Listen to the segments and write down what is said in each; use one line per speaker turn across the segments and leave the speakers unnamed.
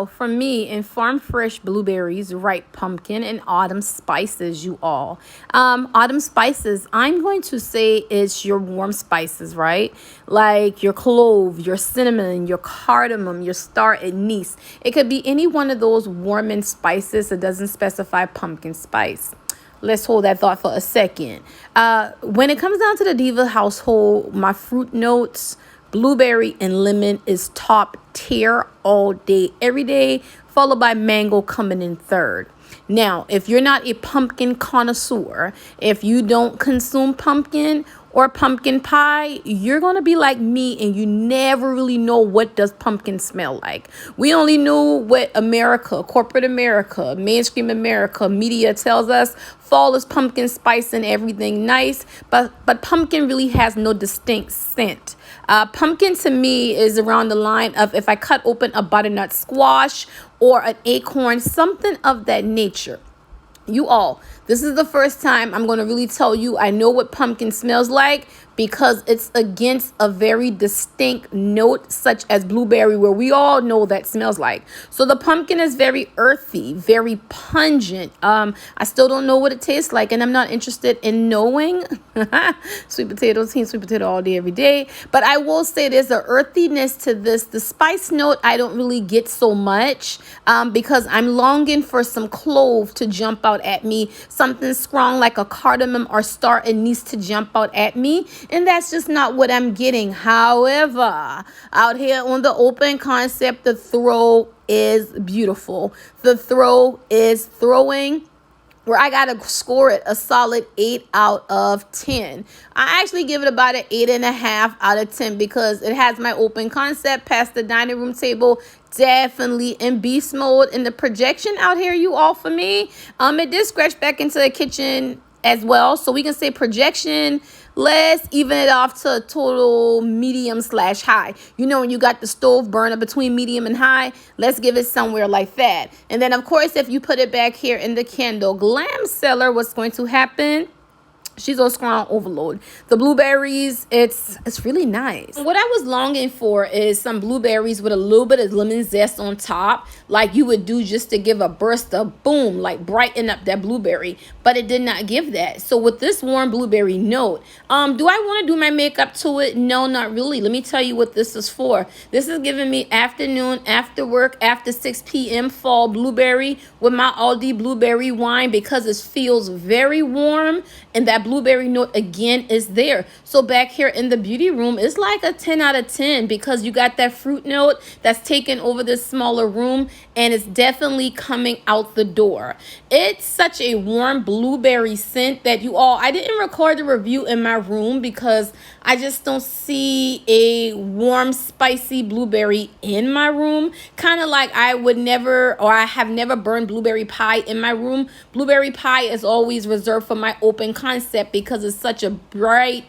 Now, for me, in farm fresh blueberries, ripe pumpkin, and autumn spices, you all. Autumn spices, I'm going to say it's your warm spices, right? Like your clove, your cinnamon, your cardamom, your star anise. It could be any one of those warming spices. It doesn't specify pumpkin spice. Let's hold that thought for a second. When it comes down to the Diva household, my fruit notes, blueberry and lemon is top tier all day, every day, followed by mango coming in third. Now, if you're not a pumpkin connoisseur, if you don't consume pumpkin or pumpkin pie, you're going to be like me and you never really know what does pumpkin smell like. We only know what America, corporate America, mainstream America, media tells us. Fall is pumpkin spice and everything nice, but pumpkin really has no distinct scent. Pumpkin to me is around the line of if I cut open a butternut squash or an acorn, something of that nature. You all, this is the first time I'm going to really tell you I know what pumpkin smells like, because it's against a very distinct note such as blueberry, where we all know that smells like. So the pumpkin is very earthy, very pungent. I still don't know what it tastes like, and I'm not interested in knowing. Sweet potato, team sweet potato all day, every day. But I will say there's an earthiness to this. The spice note I don't really get so much, because I'm longing for some clove to jump out at me, something strong like a cardamom or star anise to jump out at me. And that's just not what I'm getting. However, out here on the open concept, the throw is beautiful. The throw is throwing, where I got to score it a solid 8 out of 10. I actually give it about an 8.5 out of 10, because it has my open concept past the dining room table, definitely in beast mode. In the projection out here, you all, for me, it did scratch back into the kitchen as well. So we can say projection, let's even it off to a total medium/high. You know, when you got the stove burner between medium and high, let's give it somewhere like that. And then, of course, if you put it back here in the candle glam cellar, what's going to happen? She's on strong overload. The blueberries, it's really nice. What I was longing for is some blueberries with a little bit of lemon zest on top, like you would do just to give a burst of boom, like brighten up that blueberry. But it did not give that. So with this warm blueberry note, do I want to do my makeup to it? No, not really. Let me tell you what this is for. This is giving me afternoon, after work, after 6 p.m. fall blueberry with my Aldi blueberry wine, because it feels very warm, and that blueberry note again is there. So back here in the beauty room, it's like a 10 out of 10, because you got that fruit note that's taken over this smaller room, and it's definitely coming out the door. It's such a warm blueberry scent that you all, I didn't record the review in my room because I just don't see a warm spicy blueberry in my room. Kind of like I would never, or I have never burned blueberry pie in my room. Blueberry pie is always reserved for my open concept, because it's such a bright,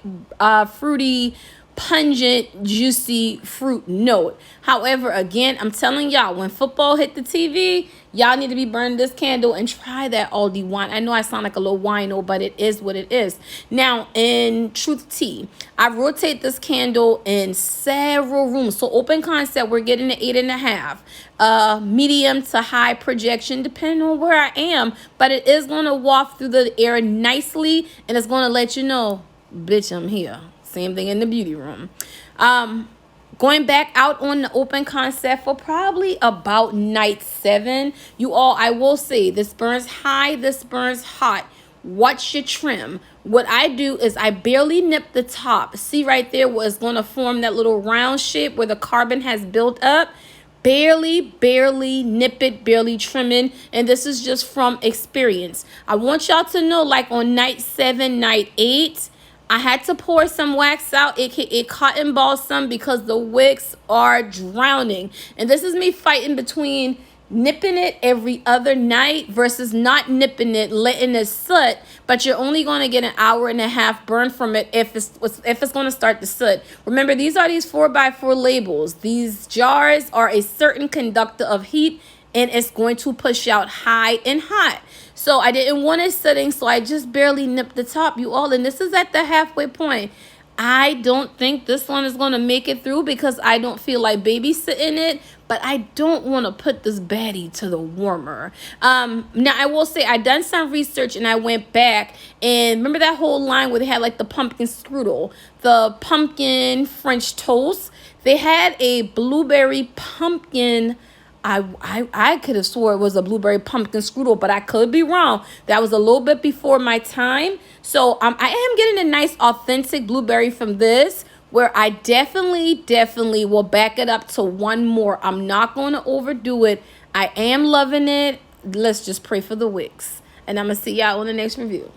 fruity, pungent, juicy fruit note. However, again, I'm telling y'all, when football hit the TV, y'all need to be burning this candle and try that Aldi wine. I know I sound like a little wino, but it is what it is. Now, in truth tea, I rotate this candle in several rooms. So open concept, we're getting an 8.5. Medium to high projection, depending on where I am. But it is going to waft through the air nicely, and it's going to let you know, bitch, I'm here. Same thing in the beauty room. Going back out on the open concept for probably about night 7. You all, I will say, this burns high, this burns hot. Watch your trim. What I do is I barely nip the top. See right there where it's going to form that little round shape where the carbon has built up. Barely nip it, barely trimming. And this is just from experience. I want y'all to know, like on night 7, night 8, I had to pour some wax out, aka cotton ball some, because the wicks are drowning. And this is me fighting between nipping it every other night versus not nipping it, letting it soot, but you're only going to get an 1.5 hours burn from it if it's going to start to soot. Remember, these are these 4x4 labels. These jars are a certain conductor of heat, and it's going to push out high and hot. So I didn't want it sitting, so I just barely nipped the top, you all. And this is at the halfway point. I don't think this one is going to make it through because I don't feel like babysitting it, but I don't want to put this baddie to the warmer. Now I will say I done some research and I went back and remember that whole line where they had like the pumpkin strudel, the pumpkin French toast. They had a blueberry pumpkin. I could have swore it was a blueberry pumpkin strudel, but I could be wrong. That was a little bit before my time. So I am getting a nice authentic blueberry from this, where I definitely will back it up to one more. I'm not going to overdo it. I am loving it. Let's just pray for the wicks. And I'm going to see y'all on the next review.